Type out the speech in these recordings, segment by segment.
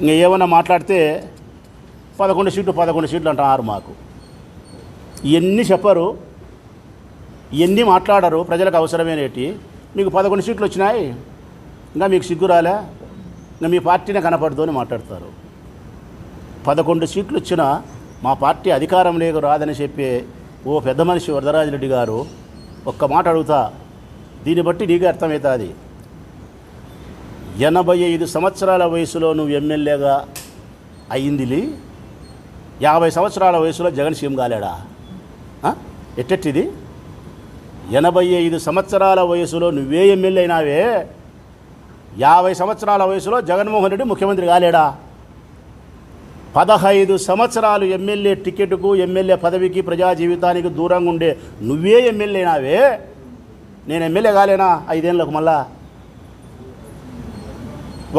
ఇంకా ఏమన్నా మాట్లాడితే 11 సీట్లు అంటున్నారు మాకు. ఇవన్నీ చెప్పరు, ఇవన్నీ మాట్లాడరు. ప్రజలకు అవసరమేనేటి మీకు 11 సీట్లు వచ్చినాయి, ఇంకా మీకు సిగ్గు రాలే, ఇంకా మీ పార్టీనే కనపడదు అని మాట్లాడతారు. 11 సీట్లు వచ్చినా మా పార్టీ అధికారం లేక రాదని చెప్పే ఓ పెద్ద మనిషి వరదరాజిరెడ్డి గారు ఒక్క మాట అడుగుతా, దీన్ని బట్టి నీకే అర్థమవుతుంది. 85 సంవత్సరాల వయసులో నువ్వు ఎమ్మెల్యేగా అయ్యిందిలి, 50 సంవత్సరాల వయసులో జగన్ సీఎం కాలేడా? ఎట్టెట్టిది? 85 సంవత్సరాల వయసులో నువ్వే ఎమ్మెల్యే అయినావే, 50 సంవత్సరాల వయసులో జగన్మోహన్ రెడ్డి ముఖ్యమంత్రి కాలేడా? 15 సంవత్సరాలు ఎమ్మెల్యే టికెట్కు, ఎమ్మెల్యే పదవికి, ప్రజా జీవితానికి దూరంగా ఉండే నువ్వే ఎమ్మెల్యే అయినావే, నేను ఎమ్మెల్యే కాలేనా 5 ఏళ్ళకు? మళ్ళా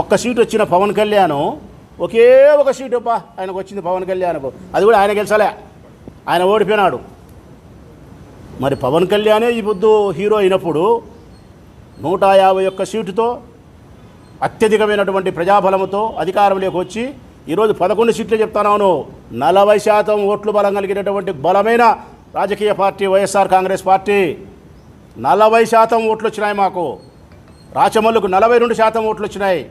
ఒక్క సీటు వచ్చిన పవన్ కళ్యాణ్, ఒకే ఒక సీటు ఆయనకు వచ్చింది పవన్ కళ్యాణ్కు, అది కూడా ఆయన గెలిచలే, ఆయన ఓడిపోయినాడు. మరి పవన్ కళ్యాణే ఈ పొద్దు హీరో అయినప్పుడు 151 సీటుతో అత్యధికమైనటువంటి ప్రజాబలముతో అధికారంలోకి వచ్చి ఈరోజు 11 సీట్లు చెప్తాను, 40% ఓట్లు బలం కలిగినటువంటి బలమైన రాజకీయ పార్టీ వైఎస్ఆర్ కాంగ్రెస్ పార్టీ. 40% ఓట్లు వచ్చినాయి మాకు. రాచమల్లుకు 42% ఓట్లు వచ్చినాయి.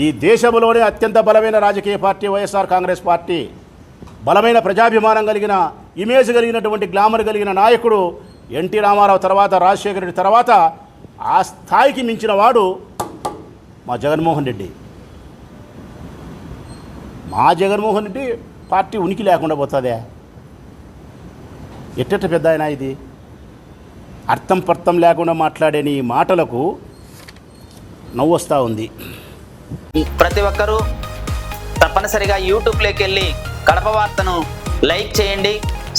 ఈ దేశంలోనే అత్యంత బలమైన రాజకీయ పార్టీ వైఎస్ఆర్ కాంగ్రెస్ పార్టీ. బలమైన ప్రజాభిమానం కలిగిన, ఇమేజ్ కలిగినటువంటి, గ్లామర్ కలిగిన నాయకుడు ఎన్టీ రామారావు తర్వాత, రాజశేఖర రెడ్డి తర్వాత ఆ స్థాయికి మించిన వాడు మా జగన్మోహన్ రెడ్డి. మా జగన్మోహన్ రెడ్డి పార్టీ ఉనికి లేకుండా పోతుందే? ఎట్టెట్ట పెద్ద ఆయన ఇది? అర్థం పర్థం లేకుండా మాట్లాడే నీ మాటలకు నవ్వు వస్తూ ఉంది. ప్రతి ఒక్కరూ తప్పనిసరిగా యూట్యూబ్లోకి వెళ్ళి కడప వార్తను లైక్ చేయండి,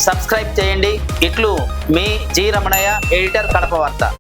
సబ్స్క్రైబ్ చేయండి. ఇట్లు మీ జి రమణయ్య, ఎడిటర్, కడప వార్త.